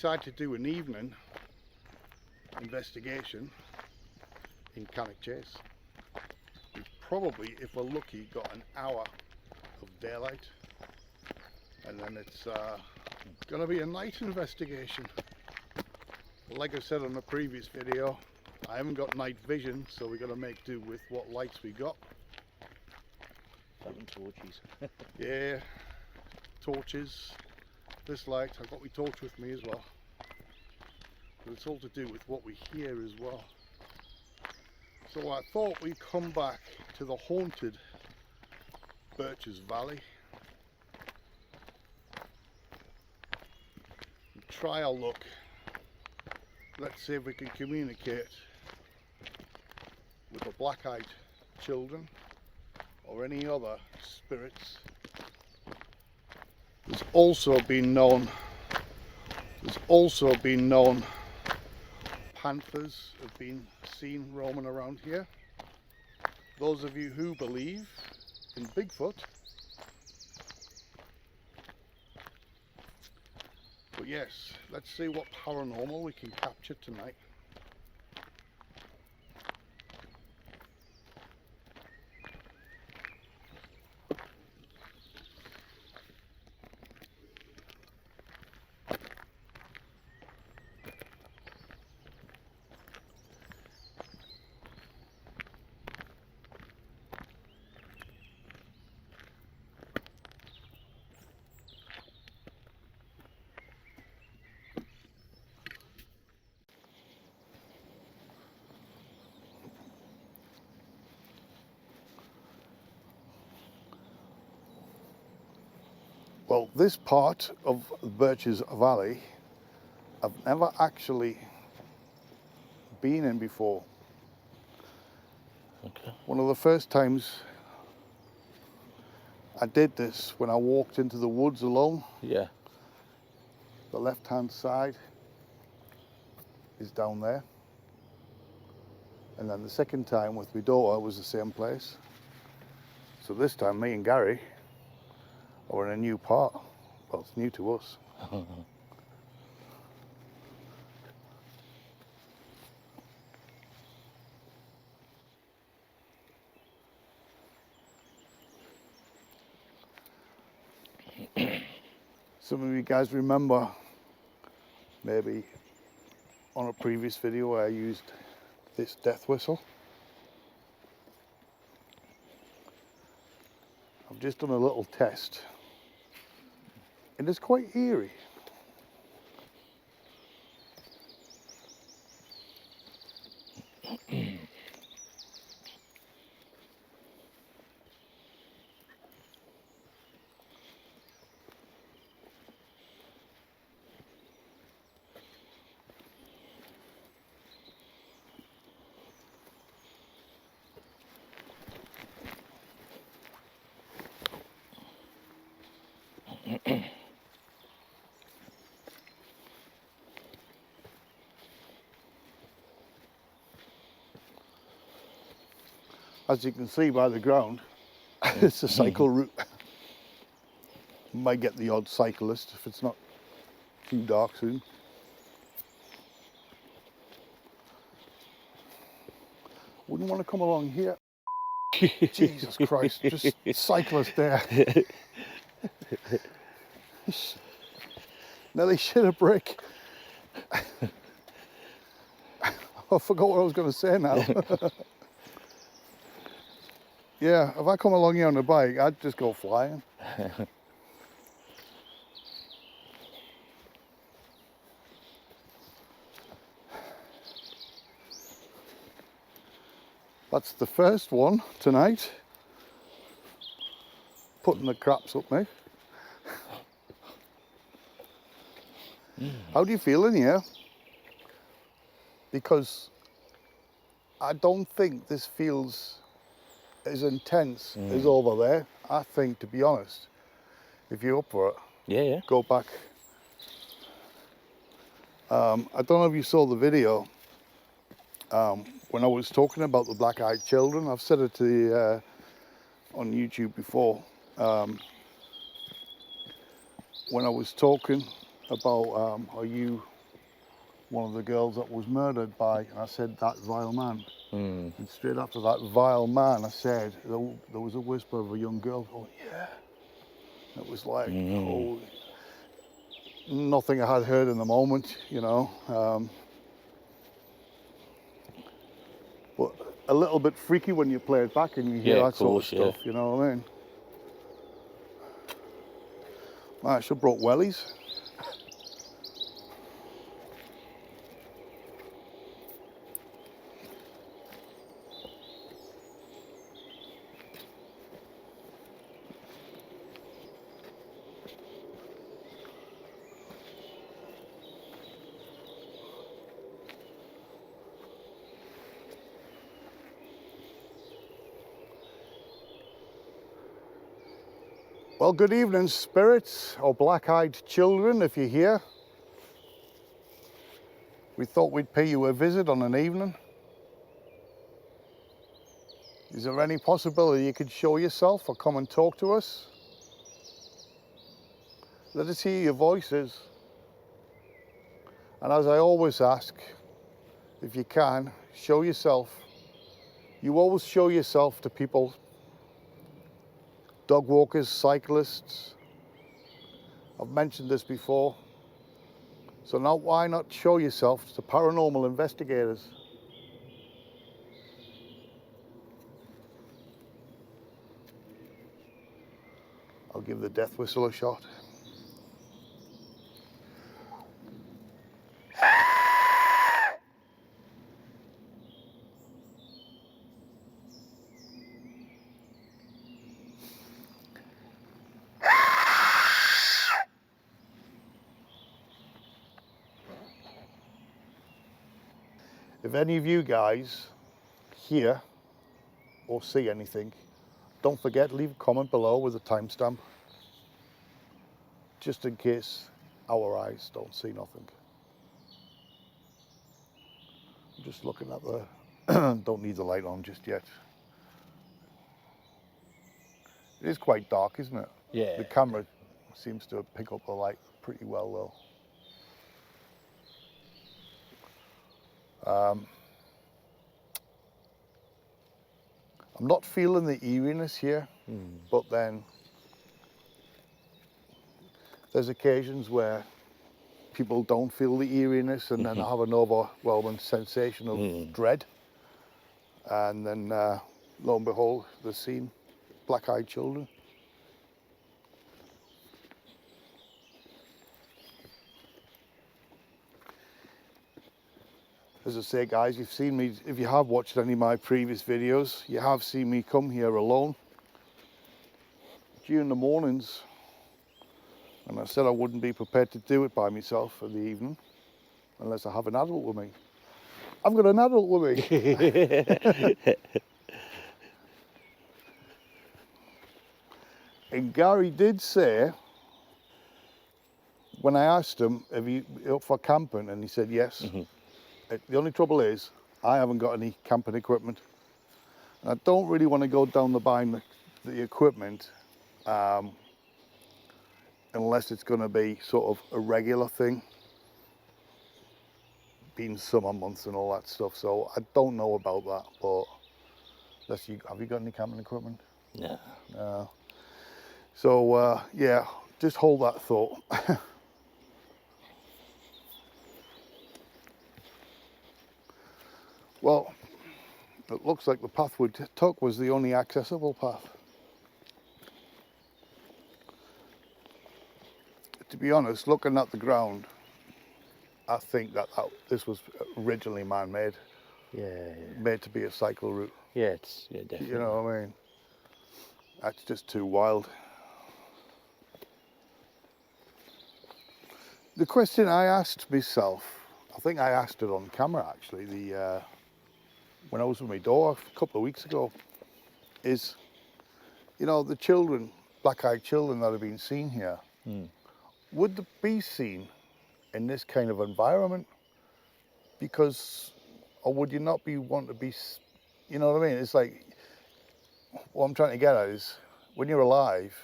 decided to do an evening investigation in Cannock Chase. We've probably, if we're lucky, got an hour of daylight, and then it's going to be a night investigation. Like I said on the previous video, I haven't got night vision, so we're going to make do with what lights we got. Having torches. Yeah, torches. This light, I've got my torch with me as well. But it's all to do with what we hear as well. So I thought we'd come back to the haunted Birches Valley and try our luck. Let's see if we can communicate with the black-eyed children or any other spirits. There's also been known panthers have been seen roaming around here. Those of you who believe in Bigfoot. But yes, let's see what paranormal we can capture tonight. Well, this part of Birches Valley I've never actually been in before. Okay. One of the first times I did this when I walked into the woods alone. Yeah. The left-hand side is down there. And then the second time with my daughter was the same place. So this time me and Gary are in a new part. Well, it's new to us. Some of you guys remember maybe on a previous video where I used this death whistle. I've just done a little test and it's quite eerie. As you can see by the ground, it's a cycle route. Might get the odd cyclist if it's not too dark soon. Wouldn't want to come along here. Jesus Christ, just cyclist there. Nearly shit a brick. I forgot what I was going to say now. Yeah, if I come along here on a bike, I'd just go flying. That's the first one tonight. Putting the craps up, mate. How do you feel in here? Because I don't think this feels as intense as over there. I think, to be honest, if you're up for it, Yeah. go back. I don't know if you saw the video when I was talking about the black-eyed children. I've said it to the, on YouTube before. When I was talking about how you one of the girls that was murdered by, and I said, that vile man. Mm. And straight after that vile man, I said, there was a whisper of a young girl. Oh, yeah. It was like, oh, nothing I had heard in the moment, you know. But a little bit freaky when you play it back and you hear Yeah, that of course, sort of stuff, you know what I mean? I should have brought wellies. Well, good evening, spirits or black-eyed children, if you're here. We thought we'd pay you a visit on an evening. Is there any possibility you could show yourself or come and talk to us? Let us hear your voices. And as I always ask, if you can, show yourself. You always show yourself to people, dog walkers, cyclists. I've mentioned this before. So now why not show yourself to paranormal investigators? I'll give the death whistle a shot. If any of you guys hear or see anything, don't forget, leave a comment below with a timestamp, just in case our eyes don't see nothing. I'm just looking at the, don't need the light on just yet. It is quite dark, isn't it? Yeah. The camera seems to pick up the light pretty well though. I'm not feeling the eeriness here, but then there's occasions where people don't feel the eeriness and then I have an overwhelming sensation of dread. And then lo and behold, the scene, black-eyed children. As I say, guys, you've seen me, if you have watched any of my previous videos, you have seen me come here alone during the mornings. And I said I wouldn't be prepared to do it by myself for the evening unless I have an adult with me. I've got an adult with me. And Gary did say, when I asked him, have you up for camping? And he said yes. The only trouble is, I haven't got any camping equipment. And I don't really want to go down the buying the equipment unless it's going to be sort of a regular thing, being summer months and all that stuff. So I don't know about that, but have you got any camping equipment? No. No. So yeah, just hold that thought. Well, it looks like the path we took was the only accessible path. To be honest, looking at the ground, I think that this was originally man-made. Yeah. Made to be a cycle route. Yeah, definitely. You know what I mean? That's just too wild. The question I asked myself, I think I asked it on camera actually, when I was with my daughter a couple of weeks ago, is, you know, the children, black-eyed children that have been seen here, would they be seen in this kind of environment? Because, or would you not be want to be, you know what I mean? It's like, what I'm trying to get at is, when you're alive,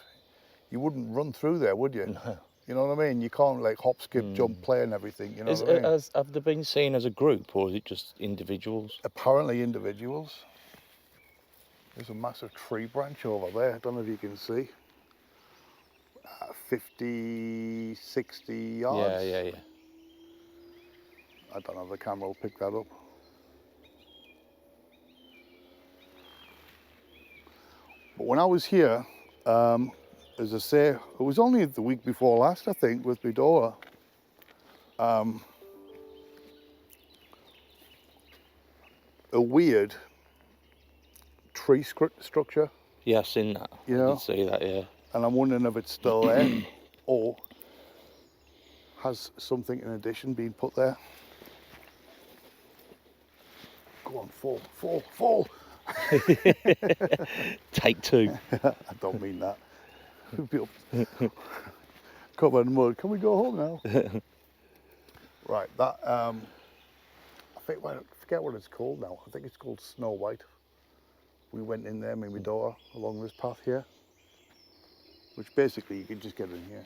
you wouldn't run through there, would you? No. You know what I mean? You can't like hop, skip, jump, play and everything, you know what I mean? Have they been seen as a group, or is it just individuals? Apparently individuals. There's a massive tree branch over there. I don't know if you can see. 50, 60 yards. Yeah. I don't know if the camera will pick that up. But when I was here, as I say, it was only the week before last, I think, with my daughter. A weird tree structure, Yeah, I've seen that. You I know? did see that, yeah. and I'm wondering if it's still there or has something in addition been put there. Go on, fall, fall, fall. Take two. I don't mean that. We'll be up covered in mud. Can we go home now? Right, that I forget what it's called now. I think it's called Snow White. We went in there, me and my daughter, along this path here, which basically you can just get in here.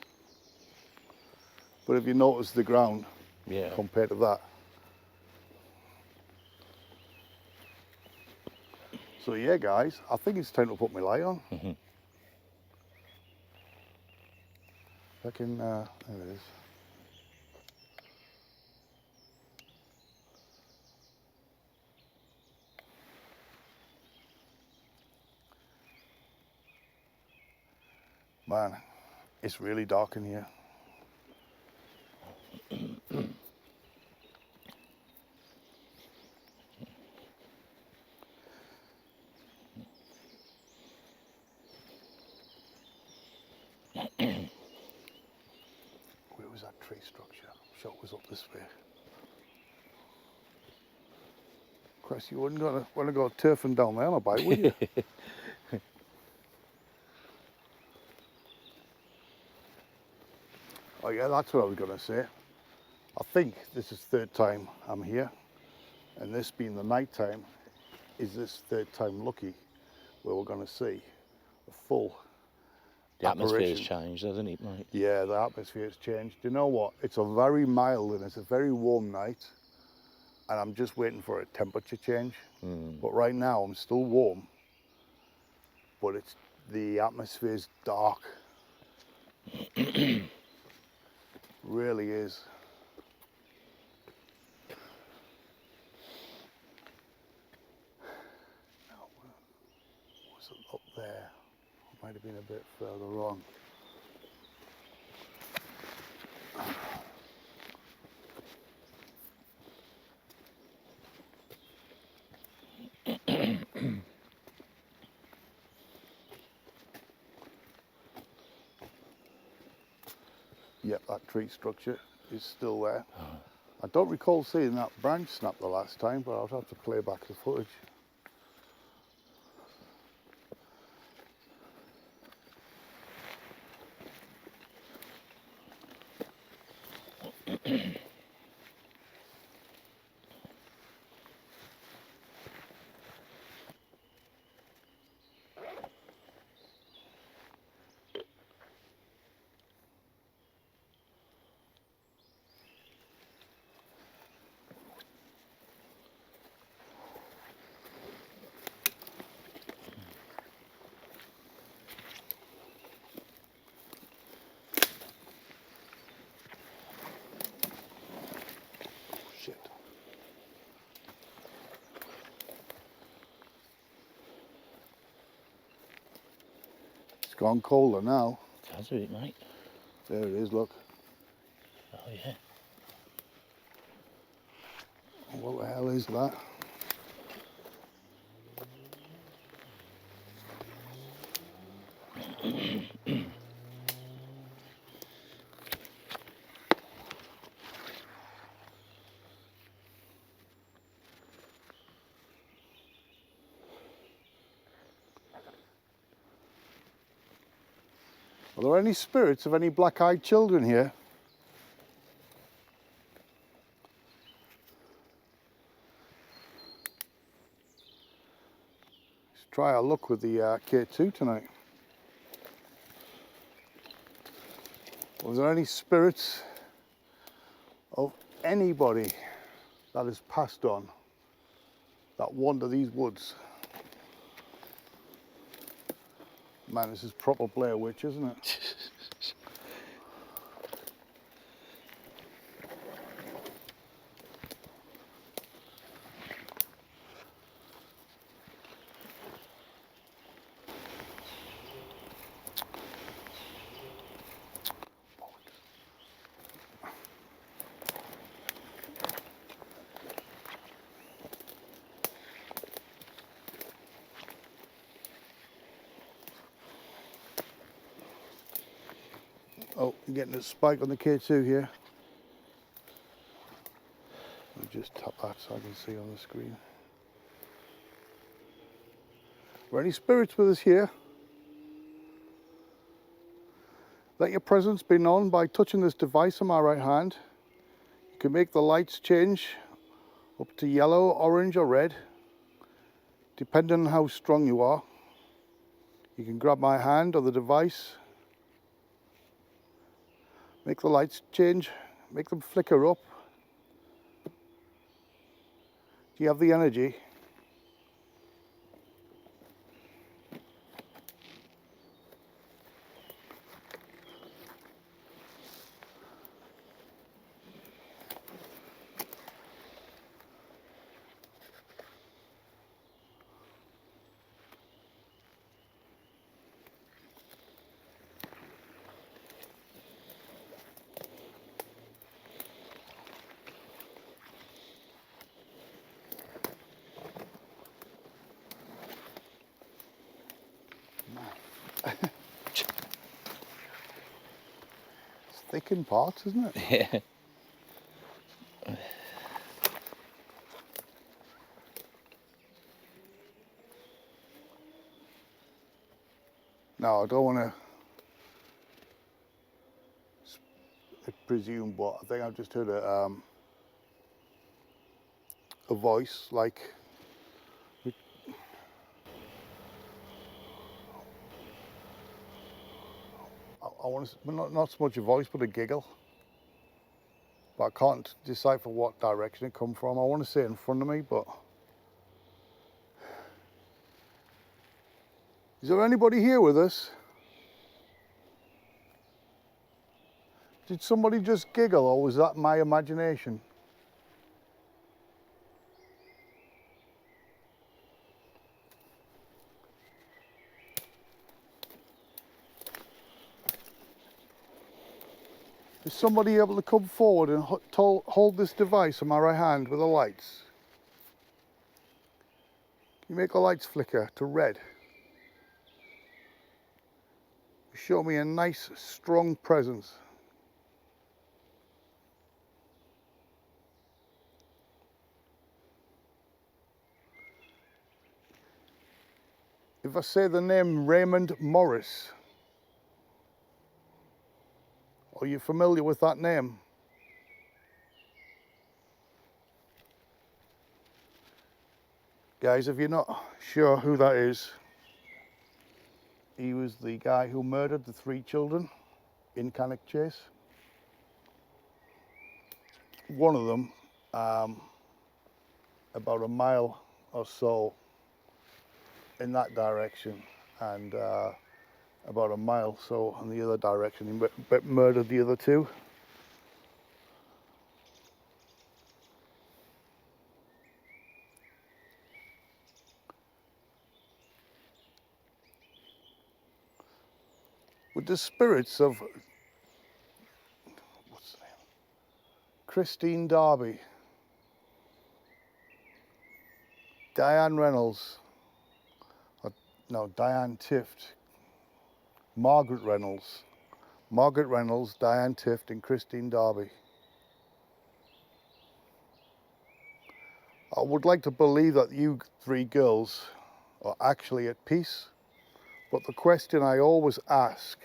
But if you notice the ground Yeah. compared to that. So yeah, guys, I think it's time to put my light on. I can, there it is. Man, it's really dark in here. Where was that tree structure? I'm sure it was up this way. Chris, you wouldn't want to go turfing down there on a bike, would you? Oh yeah, that's what I was going to say. I think this is third time I'm here, and this being the night time, is this third time lucky where we're going to see a full The atmosphere's apparition. changed, hasn't it, mate? Yeah, the atmosphere's changed. You know what? It's a very mild and it's a very warm night, and I'm just waiting for a temperature change. But right now I'm still warm, but the atmosphere's dark. Really is. Now, was it up there? It might have been a bit further on. Yep, that tree structure is still there. I don't recall seeing that branch snap the last time, but I'll have to play back the footage. Shit. It's gone colder now. Has it, mate? There it is, look. Oh, yeah. What the hell is that? Are there any spirits of any black-eyed children here? Let's try our luck with the K2 tonight. Was there any spirits of anybody that has passed on that wander these woods? Man, this is proper Blair Witch, isn't it? Oh, you're getting a spike on the K2 here. Let me just tap that so I can see on the screen. Are there any spirits with us here? Let your presence be known by touching this device on my right hand. You can make the lights change up to yellow, orange or red, depending on how strong you are. You can grab my hand or the device, make the lights change, make them flicker up. Do you have the energy? It's thick in parts, isn't it? Yeah. No, I don't want to presume, but I think I've just heard a voice like. I want to, not so much a voice, but a giggle. But I can't decipher what direction it come from. I want to say it in front of me, but. Is there anybody here with us? Did somebody just giggle, or was that my imagination? Is somebody able to come forward and hold this device in my right hand with the lights? Can you make the lights flicker to red? Show me a nice, strong presence. If I say the name Raymond Morris, are you familiar with that name? Guys, if you're not sure who that is, he was the guy who murdered the 3 children in Cannock Chase. One of them, about a mile or so in that direction, and about a mile so in the other direction. He murdered the other 2. With the spirits of, what's the name? Christine Darby, Diane Reynolds, no, Diane Tift, Margaret Reynolds, Diane Tift and Christine Darby. I would like to believe that you 3 girls are actually at peace, but the question I always ask,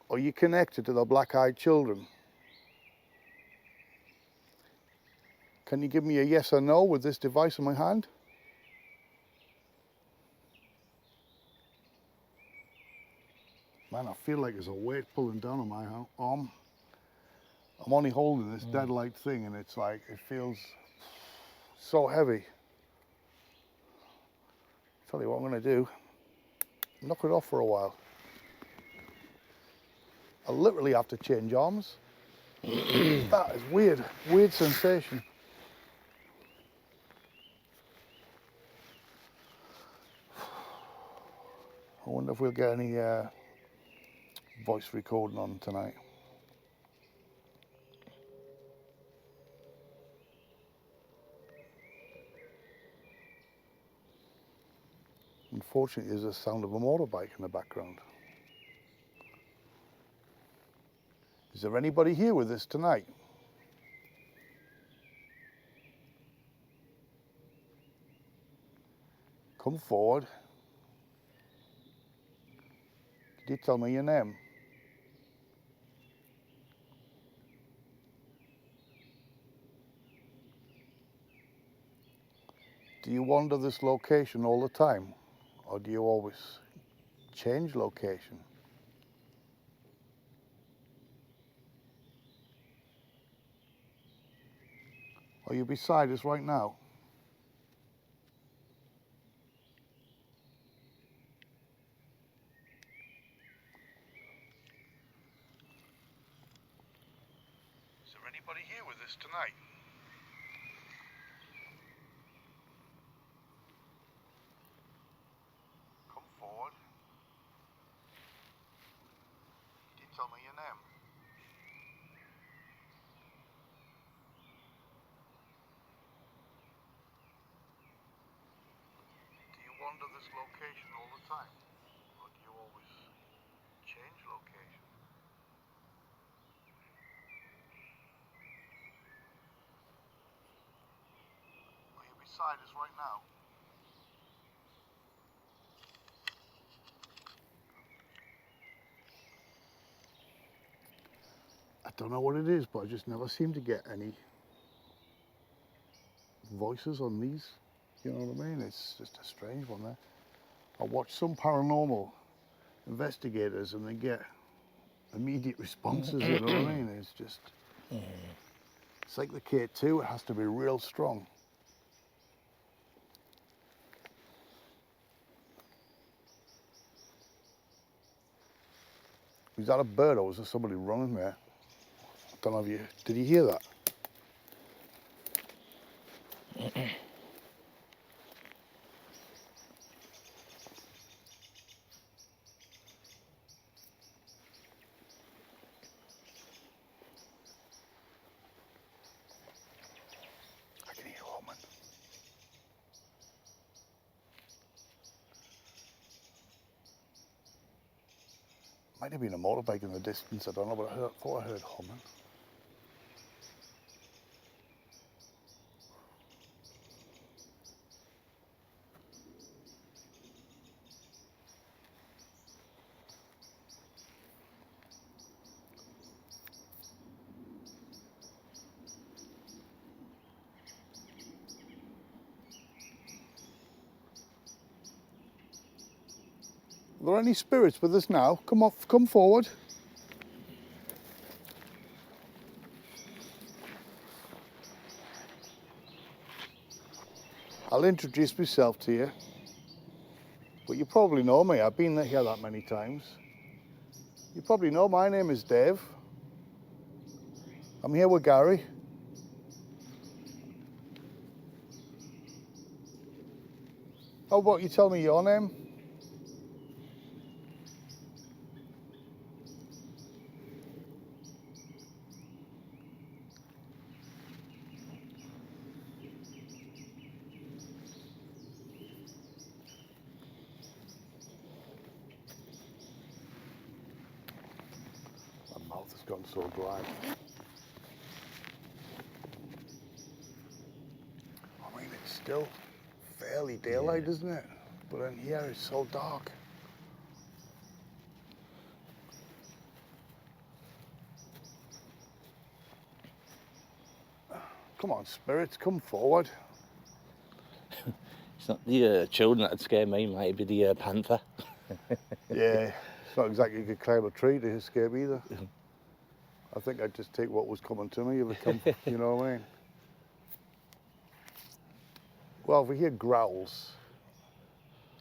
are you connected to the black-eyed children? Can you give me a yes or no with this device in my hand? Man, Man, I feel like there's a weight pulling down on my arm. I'm only holding this deadlight thing and it's like, it feels so heavy. Tell you what I'm going to do, knock it off for a while. I literally have to change arms. That is weird, weird sensation. I wonder if we'll get any voice recording on tonight. Unfortunately, there's the sound of a motorbike in the background. Is there anybody here with us tonight? Come forward. Did you tell me your name? Do you wander this location all the time? Or do you always change location? Are you beside us right now? Is there anybody here with us tonight? Come forward. Did you tell me your name? Do you wander this location all the time? Or do you always change location? Are you beside us right now? I don't know what it is, but I just never seem to get any voices on these. You know what I mean? It's just a strange one there. I watch some paranormal investigators and they get immediate responses, you know what I mean? It's just, it's like the K2, it has to be real strong. Was that a bird or was there somebody running there? I don't know if you, did you hear that? I can hear humming. Might have been a motorbike in the distance, I don't know, but I thought I heard humming. Are there any spirits with us now? Come forward. I'll introduce myself to you. But you probably know me, I've been here that many times. You probably know my name is Dave. I'm here with Gary. How about you tell me your name? My mouth has gone so dry. I mean, it's still fairly daylight, isn't it? But in here it's so dark. Come on, spirits, come forward. It's not the children that'd scare me, mate. It'd be the panther. Yeah, It's not exactly you could climb a tree to escape either. I think I'd just take what was coming to me if it come, you know what I mean? Well, if we hear growls,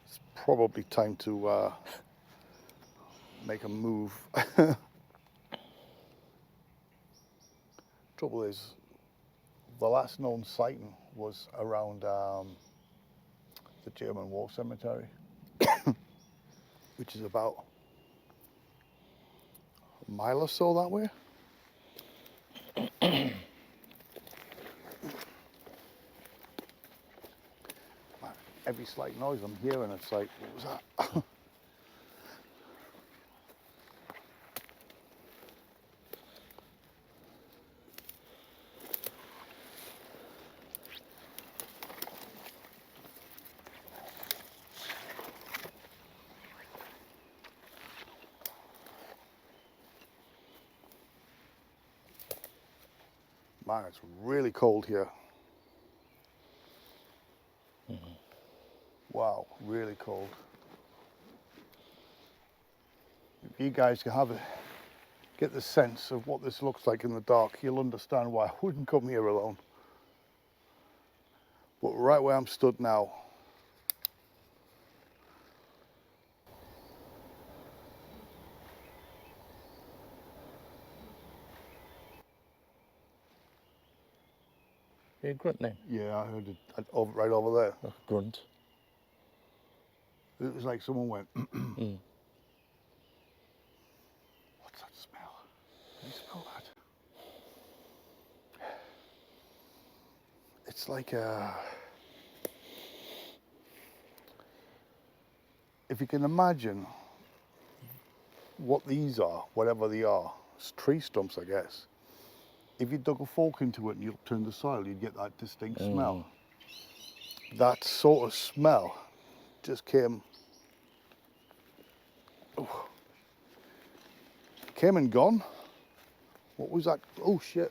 it's probably time to make a move. Trouble is, the last known sighting was around the German War Cemetery, which is about a mile or so that way. Every slight noise I'm hearing, it's like, what was that? Man, it's really cold here. Wow, really cold. If you guys can have get the sense of what this looks like in the dark, you'll understand why I wouldn't come here alone. But right where I'm stood now, You grunt then? yeah, I heard it right over there. Like a grunt. It was like someone went, What's that smell? Can you smell that? It's like if you can imagine what these are, whatever they are, it's tree stumps, I guess. If you dug a fork into it and you turned the soil, you'd get that distinct smell. That sort of smell just came and gone. What was that? Oh shit.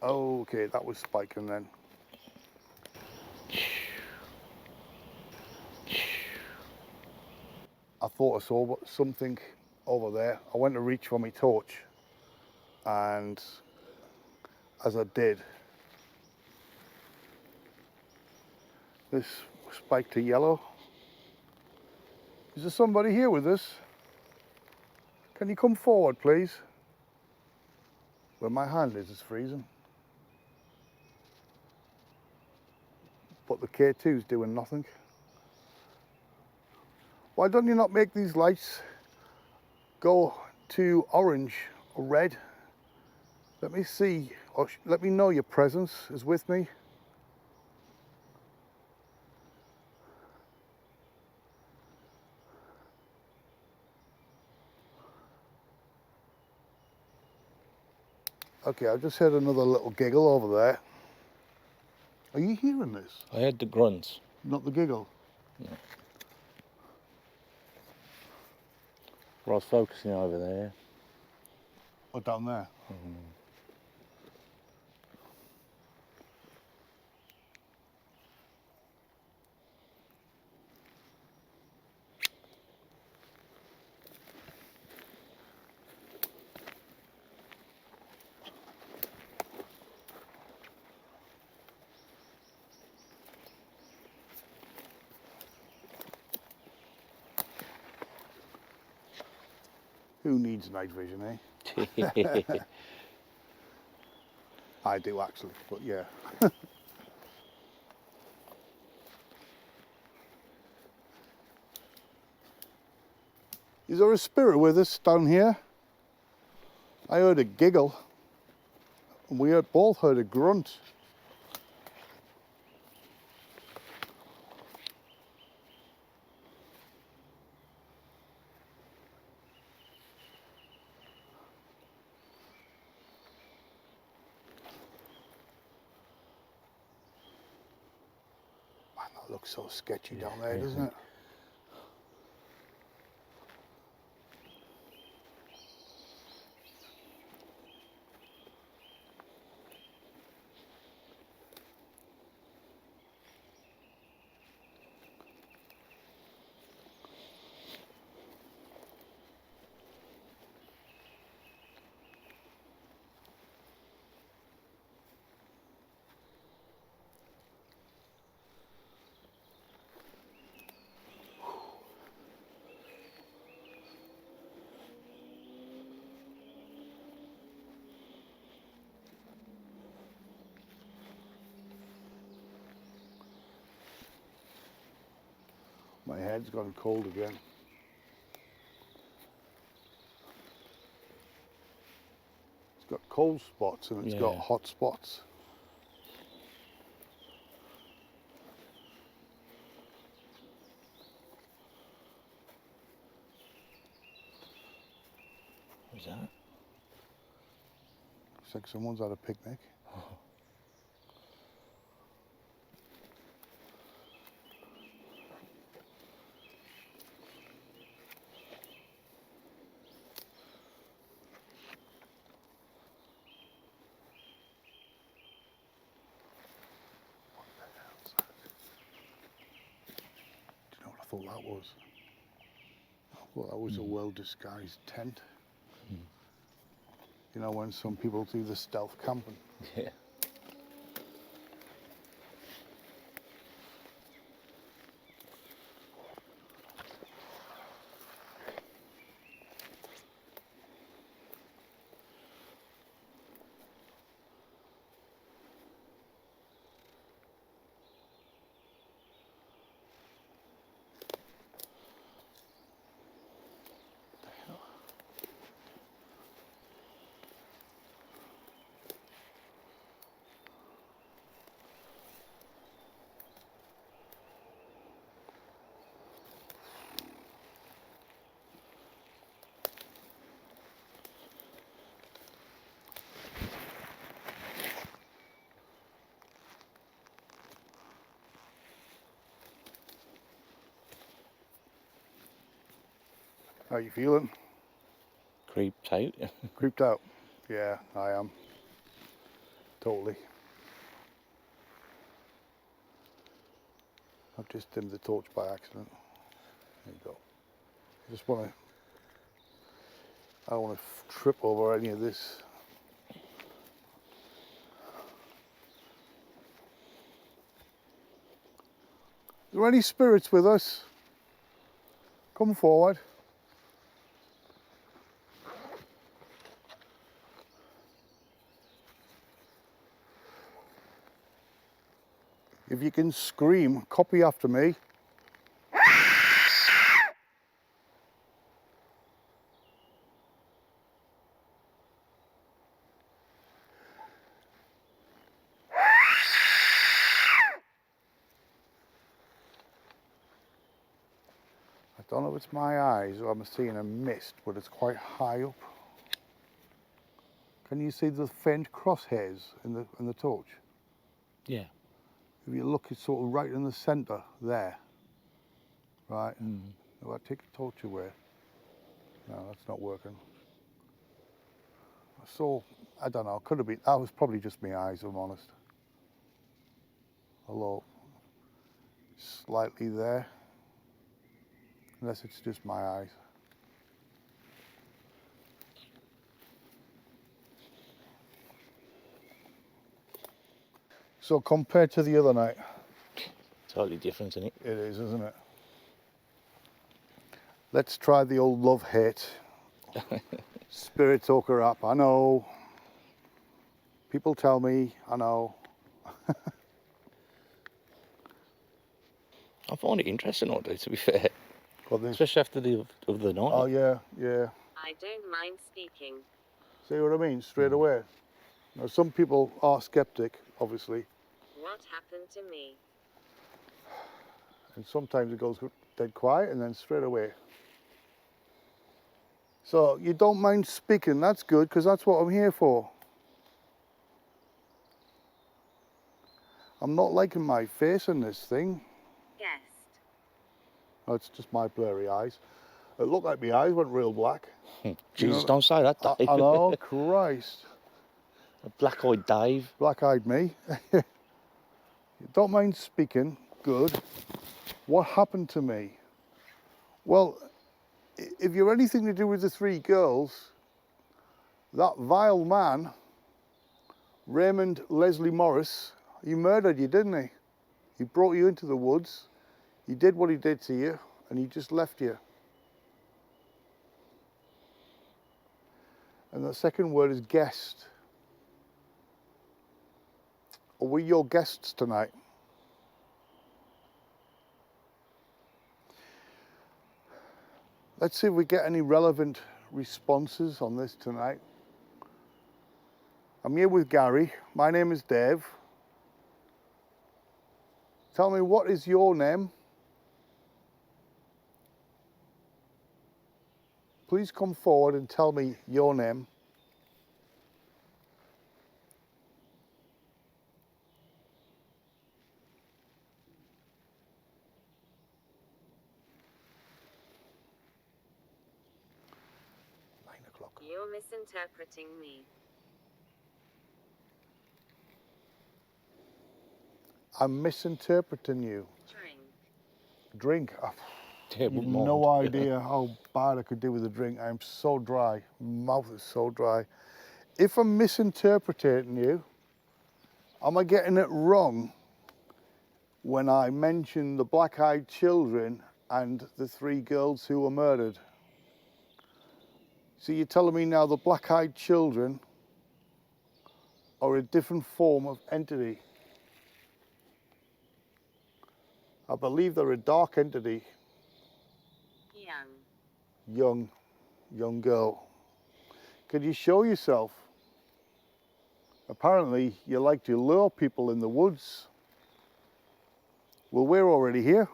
Okay, that was spiking then. I thought I saw something over there. I went to reach for my torch, and as I did, this spiked to yellow. Is there somebody here with us? Can you come forward, please? Where my hand is freezing. But the K2's doing nothing. Why don't you not make these lights go to orange or red? Let me see, or let me know your presence is with me. Okay, I just heard another little giggle over there. Are you hearing this? I heard the grunts. Not the giggle? No. Well, I was focusing over there. Or down there? Who needs night vision, eh? I do actually, but yeah. Is there a spirit with us down here? I heard a giggle, and we both heard a grunt. Man, that looks so sketchy down there, doesn't it? My head's gone cold again. It's got cold spots and it's got Yeah. hot spots. What's that? Looks like someone's had a picnic. Do you know what I thought that was? I thought that was a well-disguised tent. You know, when some people do the stealth camping. Yeah. How you feeling? Creeped out. Creeped out? Yeah, I am. Totally. I've just dimmed the torch by accident. There you go. I just want to... I don't want to trip over any of this. Are there any spirits with us? Come forward. If you can scream, copy after me. I don't know if it's my eyes or I'm seeing a mist, but it's quite high up. Can you see the faint crosshairs in the torch? Yeah. If you look, it's sort of right in the centre there. Right. Now I take the torch away. No, that's not working. So, I don't know, could have been, that was probably just my eyes, if I'm honest. Although, slightly there. Unless it's just my eyes. So compared to the other night, Totally different, isn't it? it is, isn't it? Let's try the old love-hate. Spirit talker up, I know. People tell me, I know. I find it interesting, I do, to be fair. Well, this, Especially after the other night. oh yeah, yeah. I don't mind speaking. See what I mean? Straight away. Now, some people are skeptic, obviously, What happened to me? and sometimes it goes dead quiet and then straight away. So you don't mind speaking, that's good, because that's what I'm here for. I'm not liking my face in this thing. Guest. Oh, it's just my blurry eyes. It looked like my eyes went real black. Jesus, don't say that, Dave. I know, Christ. A black-eyed Dave. Black-eyed me. You don't mind speaking, good. What happened to me? Well, if you're anything to do with the three girls, that vile man, Raymond Leslie Morris, he murdered you, didn't he? He brought you into the woods, he did what he did to you, and he just left you. And the second word is guest. Are we your guests tonight? Let's see if we get any relevant responses on this tonight. I'm here with Gary. My name is Dave. Tell me, what is your name? Please come forward and tell me your name. You're misinterpreting me. I'm misinterpreting you. Drink. Drink. Yeah, You've wouldn't no mind. idea how bad I could do with a drink. I'm so dry. My mouth is so dry. If I'm misinterpreting you, am I getting it wrong when I mention the black-eyed children and the 3 girls who were murdered? So you're telling me now the black-eyed children are a different form of entity? I believe they're a dark entity. Young girl. Could you show yourself? Apparently you like to lure people in the woods. Well, we're already here.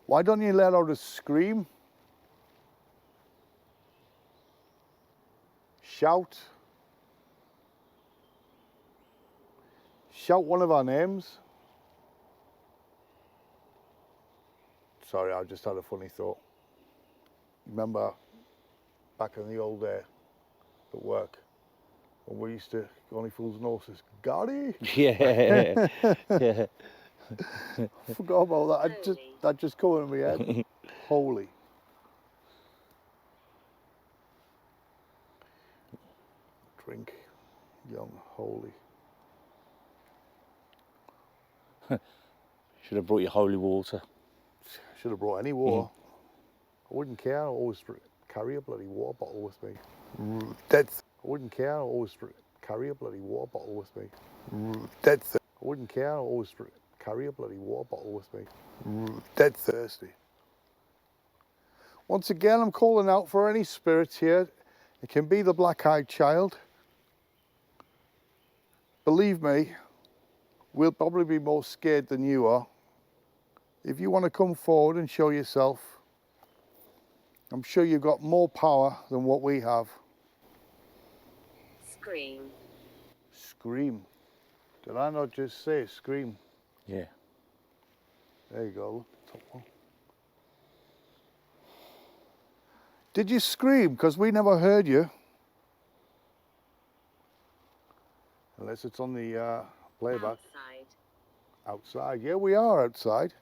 Why don't you let out a scream? Shout. Shout one of our names. Sorry, I just had a funny thought. Remember back in the old day at work when we used to go on fools and horses? Gary! Yeah. Yeah. Forgot about that. Holy. That just came into my head. Holy. Drink, young, holy. Should have brought you holy water. Should have brought any water. I wouldn't care. I always carry a bloody water bottle with me. Dead. I wouldn't care. I always carry a bloody water bottle with me. Dead. I wouldn't care. I always carry a bloody water bottle with me. Dead thirsty. Once again, I'm calling out for any spirits here. It can be the black-eyed child. Believe me, we'll probably be more scared than you are. If you want to come forward and show yourself, I'm sure you've got more power than what we have. Scream. Scream. Did I not just say scream? Yeah. There you go. Top one. Did you scream? Because we never heard you. Unless it's on the playback. Outside. Outside. Yeah, we are outside.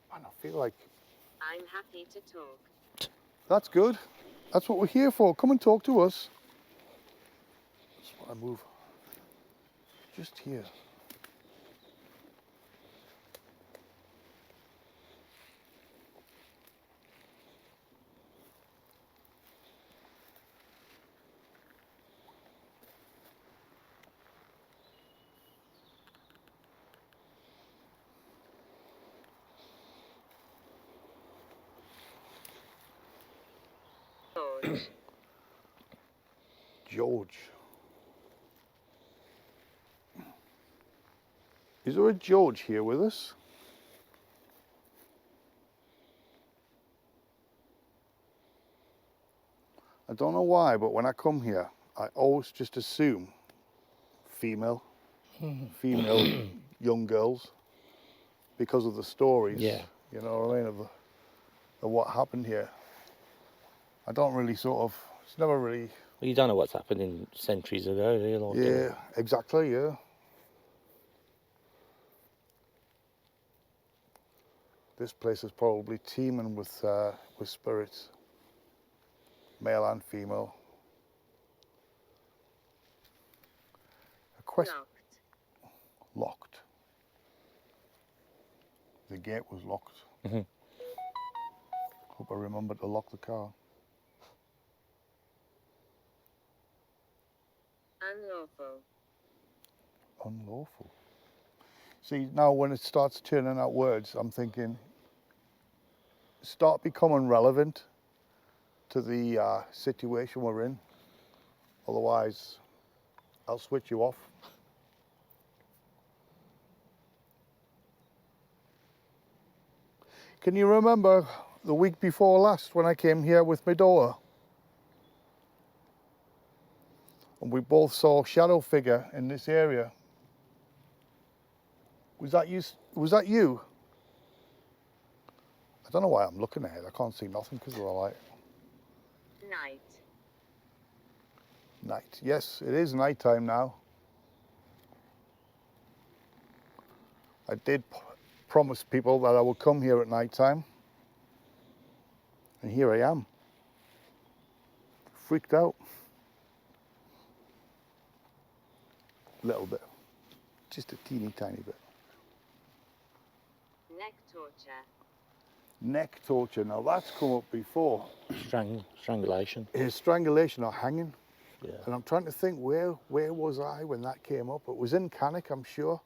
Man, I feel like I'm happy to talk. that's good. That's what we're here for. Come and talk to us. Just want to move just here. George. George. Is there a George here with us? I don't know why, but when I come here, I always just assume female young girls because of the stories. Yeah. You know what I mean, of what happened here. I don't really it's never really. Well, you don't know what's happening centuries ago, do you? Like, Yeah, exactly, yeah. This place is probably teeming with spirits, male and female. A quest Locked. locked. The gate was locked. Mhm. Hope I remember to lock the car. Unlawful. Unlawful. See, now when it starts turning out words, I'm thinking, start becoming relevant to the situation we're in. Otherwise, I'll switch you off. Can you remember the week before last when I came here with my daughter? And we both saw a shadow figure in this area. Was that you? Was that you? I don't know why I'm looking ahead. I can't see nothing because of the light. Night. Night. Yes, it is night time now. I did promise people that I would come here at night time. And here I am. Freaked out. A little bit. Just a teeny tiny bit. Neck torture. Neck torture. Now that's come up before. Strangulation. Is strangulation or hanging. Yeah. And I'm trying to think where was I when that came up? It was in Cannock, I'm sure.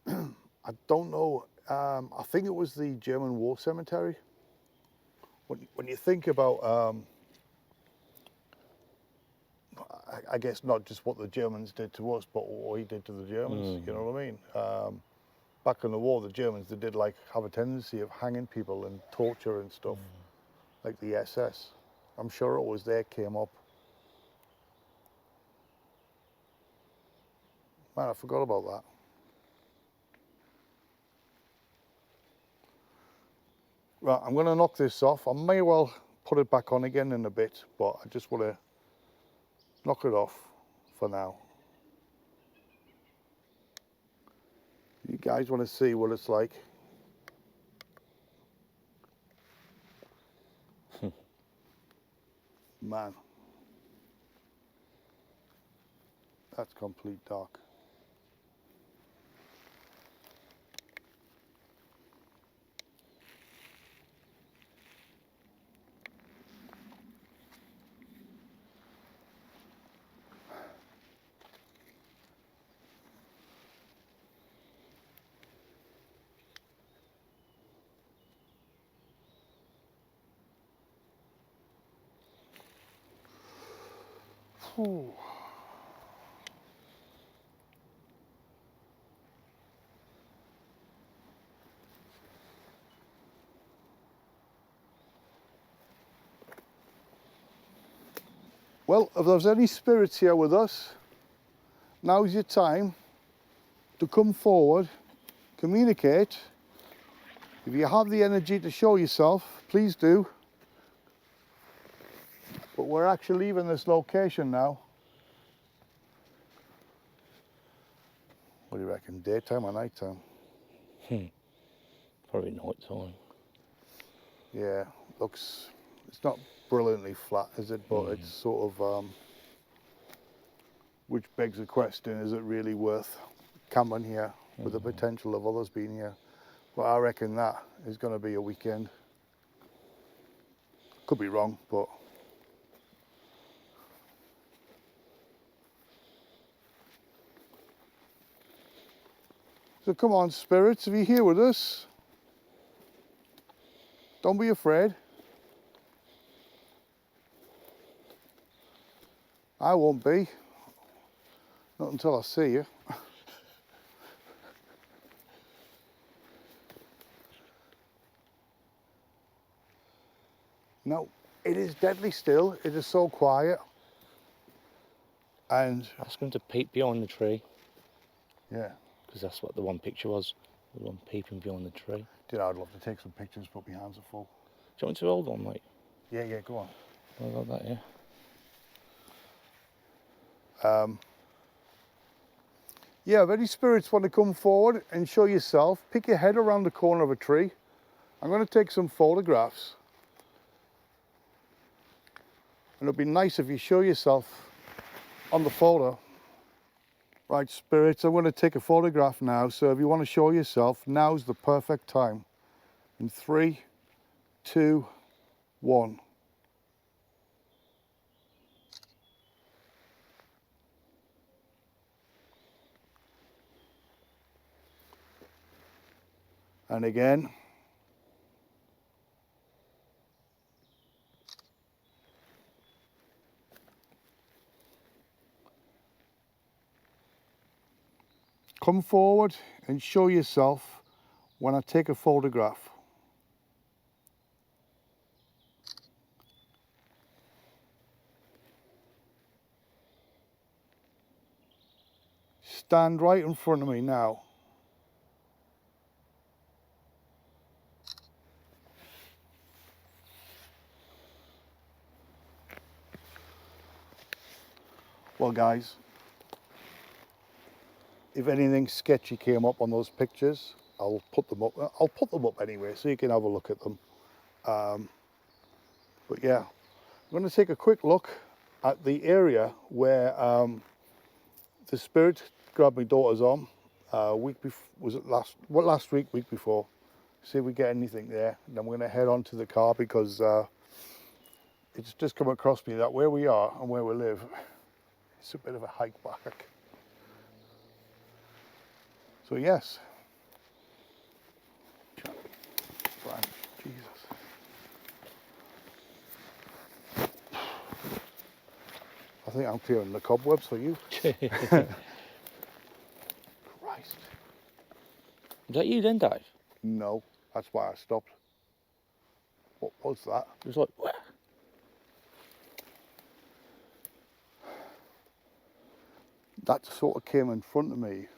I don't know. I think it was the German war cemetery. When you think about, I guess not just what the Germans did to us, but what we did to the Germans. You know what I mean? Back in the war, the Germans, they did like have a tendency of hanging people and torture and stuff, like the SS. I'm sure it was there, came up. Man, I forgot about that. Right, I'm going to knock this off. I may well put it back on again in a bit, but I just want to knock it off for now. You guys want to see what it's like? Man, that's complete dark. Whew. Well, if there's any spirits here with us, now's your time to come forward, communicate. If you have the energy to show yourself, please do. But we're actually leaving this location now. What do you reckon, daytime or nighttime? Probably night time. Yeah, looks, it's not brilliantly flat, is it? But it's sort of, which begs the question, is it really worth coming here with the potential of others being here? But I reckon that is going to be a weekend. Could be wrong, but so come on, spirits, if you're here with us, don't be afraid. I won't be. Not until I see you. No, it is deadly still. It is so quiet. And Ask them to peep behind the tree, yeah, because that's what the one picture was. The one peeping behind the tree. dude, I'd love to take some pictures, but my hands are full. Do you want me to hold on, mate? Yeah, yeah, go on. I like that, yeah. Yeah, if any spirits want to come forward and show yourself, pick your head around the corner of a tree. I'm going to take some photographs. And it'd be nice if you show yourself on the photo. Right, spirits, I'm going to take a photograph now. So if you want to show yourself, now's the perfect time. In 3, 2, 1. And again. Come forward and show yourself when I take a photograph. Stand right in front of me now. Well guys, if anything sketchy came up on those pictures, I'll put them up. I'll put them up anyway so you can have a look at them. But yeah, I'm going to take a quick look at the area where the spirit grabbed my daughter's arm. Was it last week, week before? See if we get anything there. And then we're going to head on to the car because it's just come across me that where we are and where we live, it's a bit of a hike back. So yes. Fine. Jesus. I think I'm clearing the cobwebs for you. Christ. Is that you then, Dave? No, that's why I stopped. What was that? It was like, "Wah." That sort of came in front of me.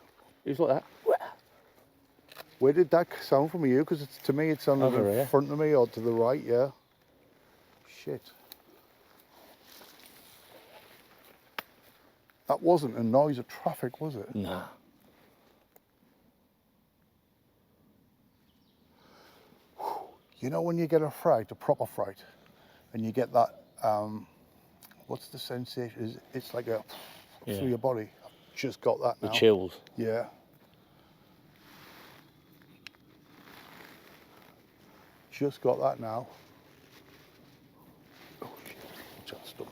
It was like that. "Wah." Where did that sound from you? Because to me it sounded Over in here. front of me or to the right, yeah. Shit. That wasn't a noise of traffic, was it? Nah. You know when you get a fright, a proper fright, and you get that, what's the sensation? It's like a Yeah. through your body. I've just got that The now. chills. Yeah. Just got that now. Oh shit, watch out, stuff.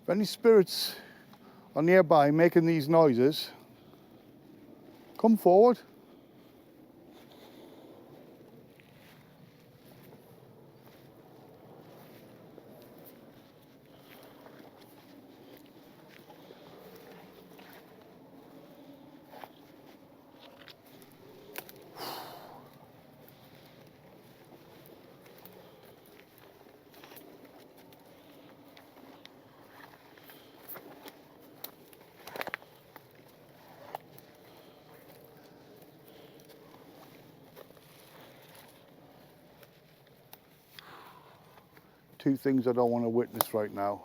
If any spirits are nearby making these noises, come forward. Two things I don't want to witness right now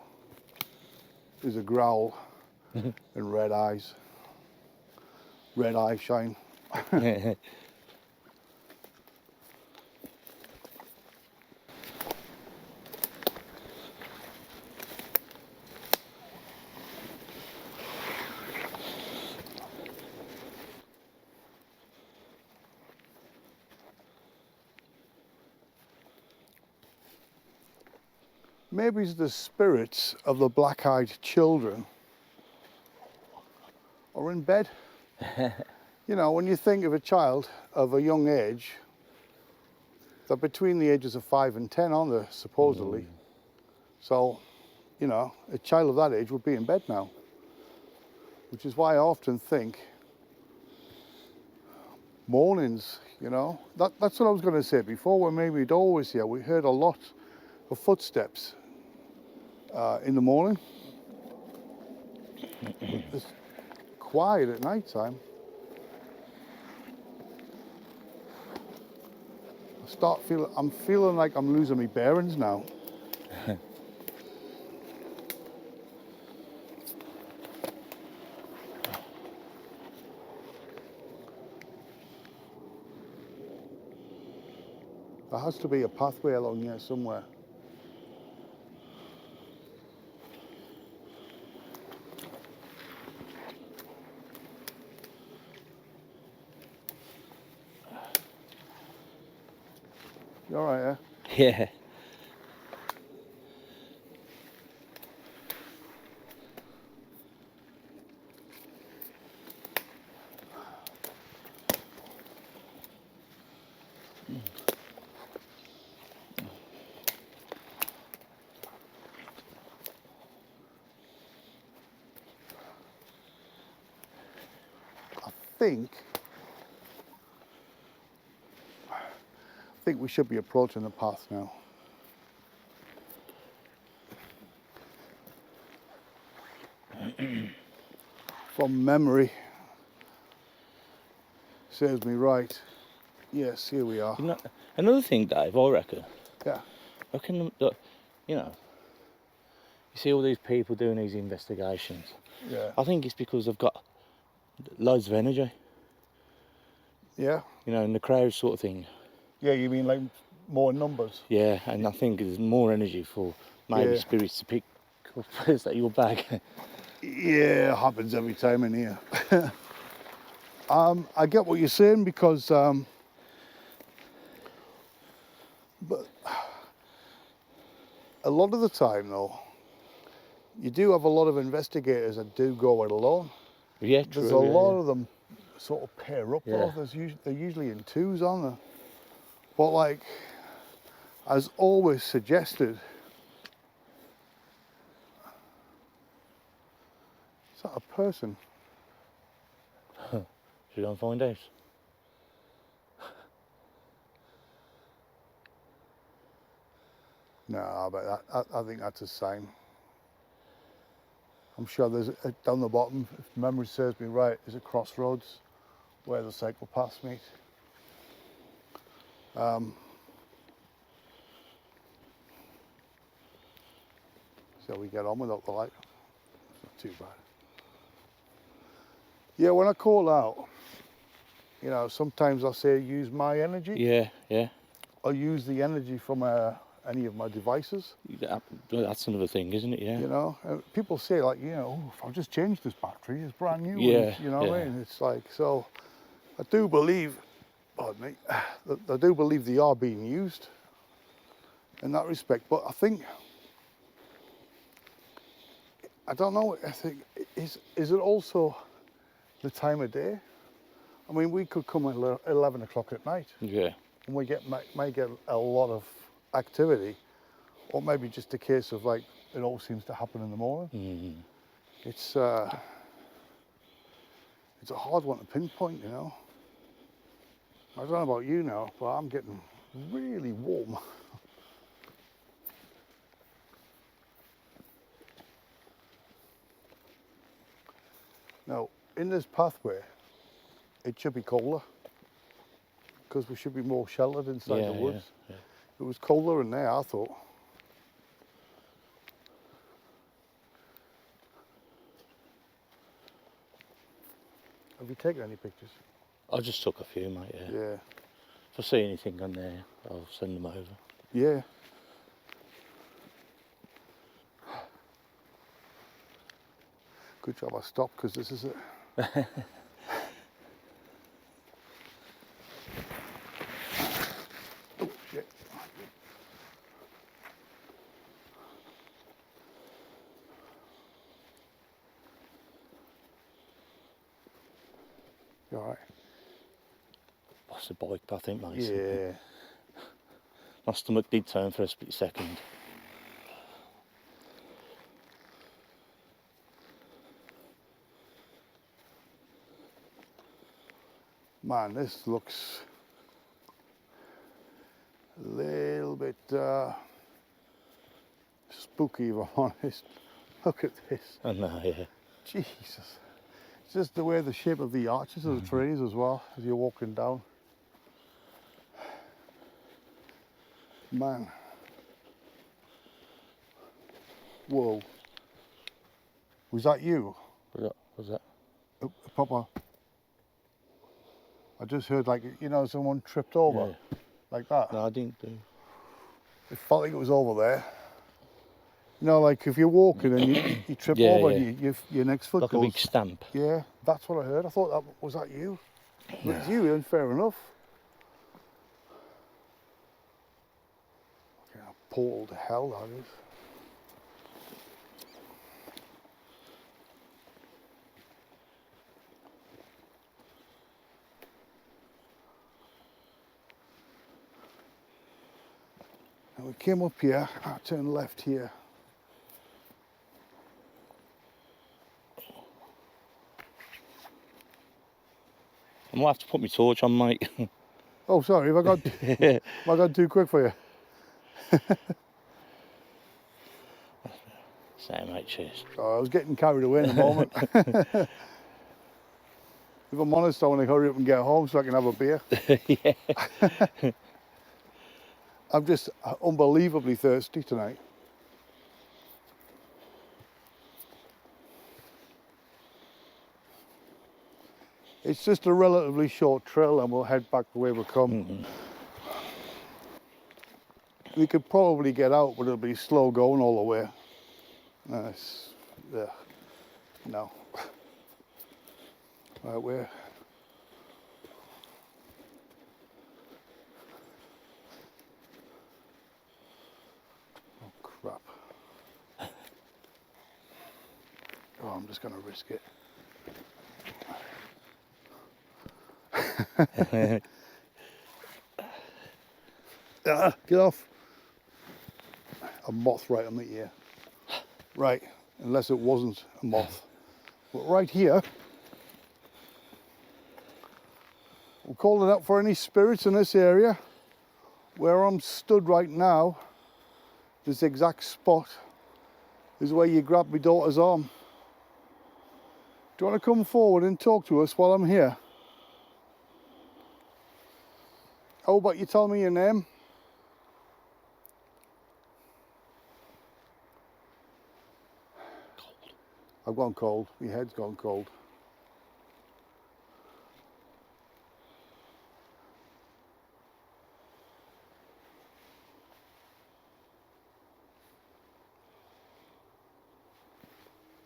is a growl and red eyes. Red eye shine. Maybe it's the spirits of the black-eyed children are in bed. You know, when you think of a child of a young age, they're between the ages of 5 and 10, aren't they, supposedly? So, you know, a child of that age would be in bed now. Which is why I often think mornings, you know. That's what I was going to say before, when maybe Dole was here. We heard a lot of footsteps in the morning. It's quiet at night time. I'm feeling like I'm losing my bearings now. There has to be a pathway along here somewhere. You all right, Yeah. think we should be approaching the path now. From memory, serves me right. Yes, here we are. You know, another thing, Dave, I reckon. Yeah. I reckon that, you know, you see all these people doing these investigations. Yeah. I think it's because they've got loads of energy, Yeah. you know, in the crowd sort of thing. Yeah, you mean like more numbers? Yeah, and I think there's more energy for maybe Yeah. spirits to pick up is that your bag. Yeah, it happens every time in here. I get what you're saying because, but a lot of the time though, you do have a lot of investigators that do go it alone. Yeah, true. There's a lot of them sort of pair up though. Yeah. They're usually in twos, aren't they? But like, as always suggested, is that a person? Should we go and find out? No, but I think that's a sign. I'm sure there's down the bottom, if memory serves me right, is a crossroads where the psychopaths meet. So we get on without the light. It's not too bad. Yeah, when I call out, you know, sometimes I say use my energy. Yeah, yeah. Or use the energy from any of my devices. That's another thing, isn't it? Yeah. You know, people say like, you know, oh, if I've just changed this battery, it's brand new. Yeah, And, you know what I yeah. mean? It's like, so I do believe, pardon me, I do believe they are being used in that respect. But I think, I don't know, I think, is it also the time of day? I mean, we could come at 11 o'clock at night Yeah. and we might get a lot of activity, or maybe just a case of like, it all seems to happen in the morning. Mm. It's a hard one to pinpoint, you know. I don't know about you now, but I'm getting really warm. Now, in this pathway, it should be colder because we should be more sheltered inside the woods. Yeah. It was colder in there, I thought. Have you taken any pictures? I just took a few, mate, yeah. Yeah. If I see anything on there, I'll send them over. Yeah. Good job I stopped because this is it. Oh, shit. You all right? Lost the bike, I think, mate. Yeah. My stomach did turn for a split second. Man, this looks a little bit spooky, if I'm honest. Look at this. I know, yeah. Jesus. It's just the way the shape of the arches of the trees as well, as you're walking down. Man. Whoa. Was that you? Was that? A proper... I just heard like, you know, someone tripped over, Yeah. like that. No, I didn't do. It felt like it was over there. You know, like if you're walking and you trip Yeah, over yeah. and your next foot Like goes... a big stamp. Yeah, that's what I heard. I thought was that you? If it's you, then fair enough. Fucking a portal to hell, that is. And we came up here, I turned left here. I might have to put my torch on, mate. Oh, sorry, have I gone too quick for you? Same, mate, cheers. Oh, I was getting carried away in a moment. If I'm honest, I want to hurry up and get home so I can have a beer. Yeah. I'm just unbelievably thirsty tonight. It's just a relatively short trail and we'll head back the way we come. Mm-hmm. We could probably get out, but it'll be slow going all the way. No. Right, where? Oh, crap. Oh, I'm just going to risk it. Get off. A moth right on the ear. Right, unless it wasn't a moth. But right here, we're calling out for any spirits in this area. Where I'm stood right now, this exact spot is where you grab my daughter's arm. Do you want to come forward and talk to us while I'm here? How about you tell me your name? I've gone cold. My head's gone cold.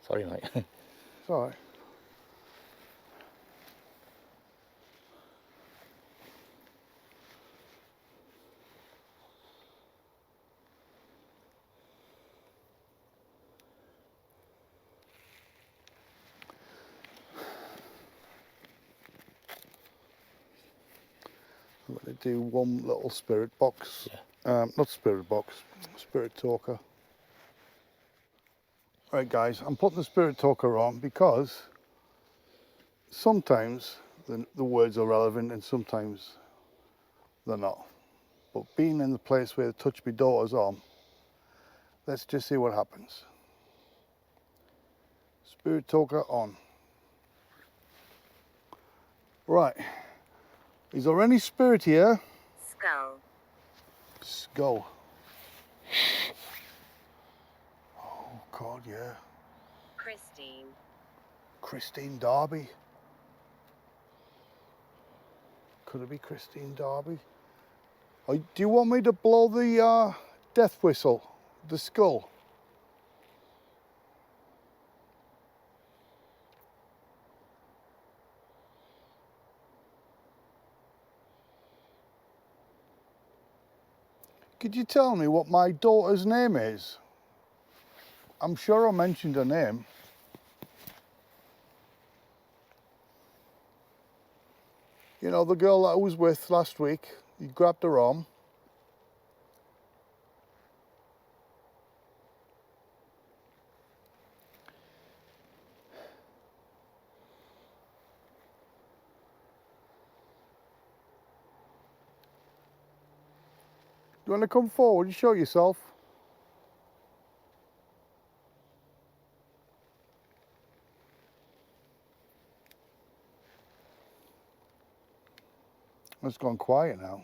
Sorry, mate. It's all right. I'm going to do one little spirit box. Yeah. Not spirit box, spirit talker. Right, guys, I'm putting the spirit talker on because sometimes the words are relevant and sometimes they're not. But being in the place where I touch my daughter's arm, let's just see what happens. Spirit talker on. Right. Is there any spirit here? Skull. Skull. Oh God, yeah. Christine. Christine Darby. Could it be Christine Darby? Oh, do you want me to blow the death whistle? The skull? Could you tell me what my daughter's name is? I'm sure I mentioned her name. You know, the girl that I was with last week, you grabbed her arm. Do you want to come forward and show yourself? It's gone quiet now.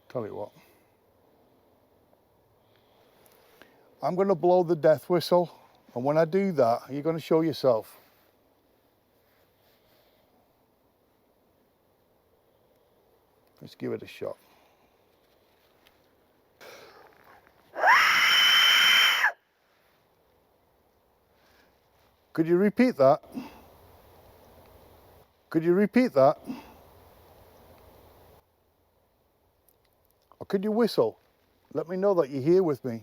Tell you what. I'm going to blow the death whistle, and when I do that, you're going to show yourself. Let's give it a shot. Could you repeat that? Could you repeat that? Or could you whistle? Let me know that you're here with me.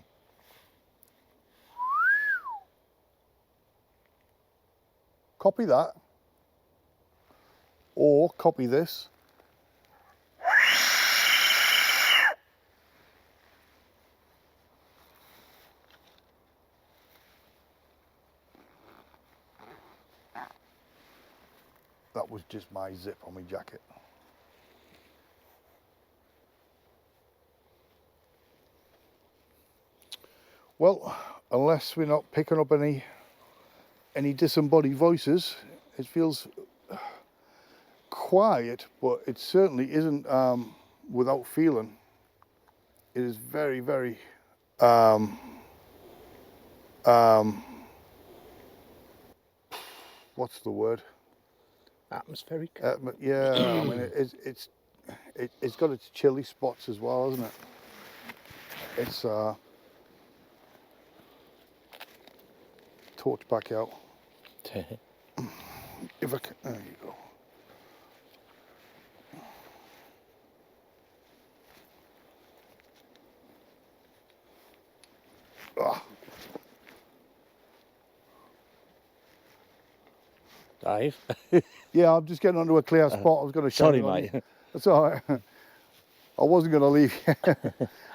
Copy that. Or copy this. was just my zip on my jacket. Well, unless we're not picking up any disembodied voices, it feels quiet, but it certainly isn't without feeling. It is very, very what's the word? Atmospheric. Yeah, I mean it's got its chilly spots as well, hasn't it? It's torch back out. If I can, there you go. Ah, Dave. yeah, I'm just getting onto a clear spot. I was going to shout Sorry, it on mate. you. That's all right. I wasn't going to leave.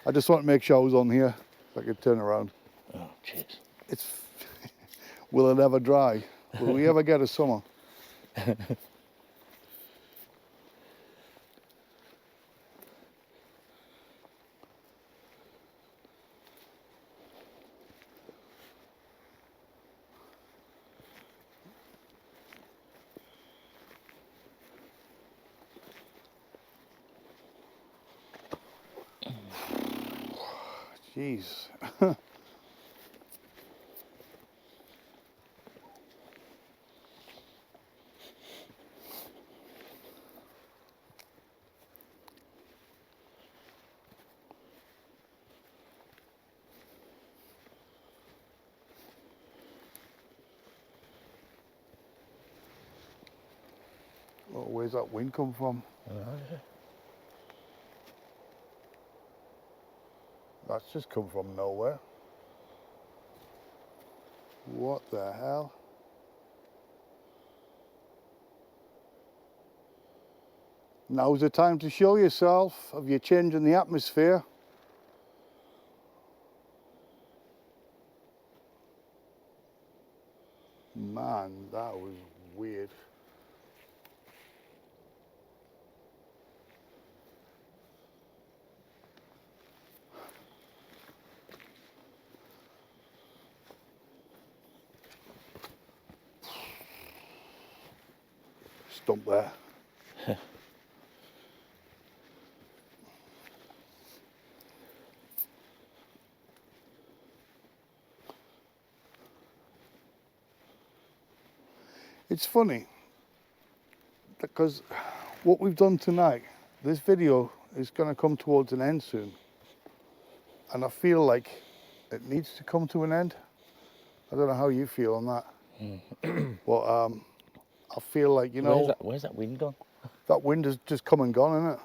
I just wanted to make sure I was on here so I could turn around. Oh, cheers. It's will it ever dry? Will we ever get a summer? Jeez. Oh, where's that wind come from? That's just come from nowhere. What the hell? Now's the time to show yourself of you changing the atmosphere. Man, that was weird. Stump there. It's funny because what we've done tonight, this video is going to come towards an end soon, and I feel like it needs to come to an end. I don't know how you feel on that, but I feel like, you know, Where's that wind gone? that wind has just come and gone, isn't it?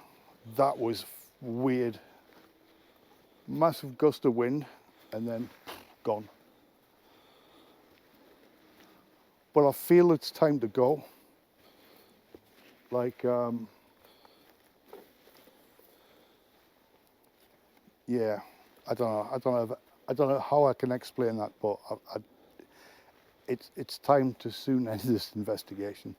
That was weird. Massive gust of wind and then gone. But I feel it's time to go. Like, yeah, I don't know how I can explain that, but it's time to soon end this investigation.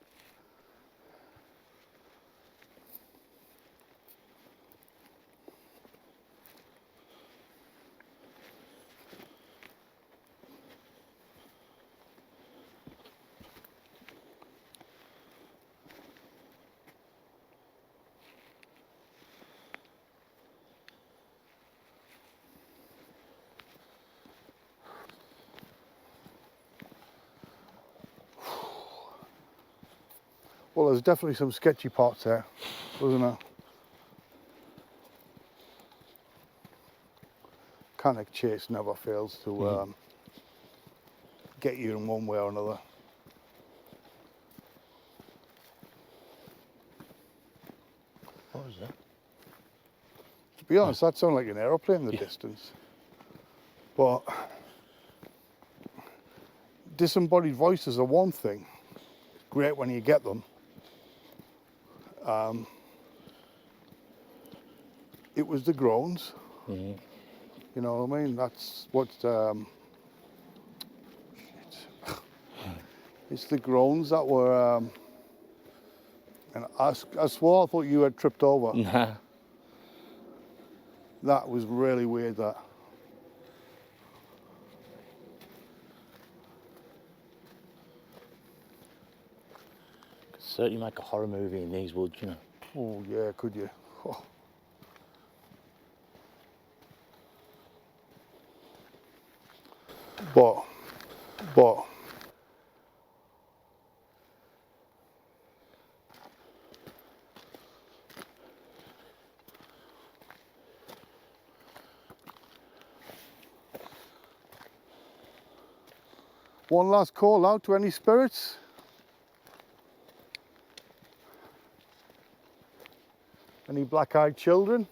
Well, there's definitely some sketchy parts there, wasn't there? Cannock chase never fails to get you in one way or another. What was that? To be honest, that sounded like an aeroplane in the distance. But disembodied voices are one thing. Great when you get them. It was the groans. Mm-hmm. You know what I mean? That's what. It's the groans that were And I swore I thought you had tripped over. Nah. That was really weird, that. Could certainly make a horror movie in these woods, you know. Oh yeah, could you? Oh. But one last call out to any spirits. Any black-eyed children?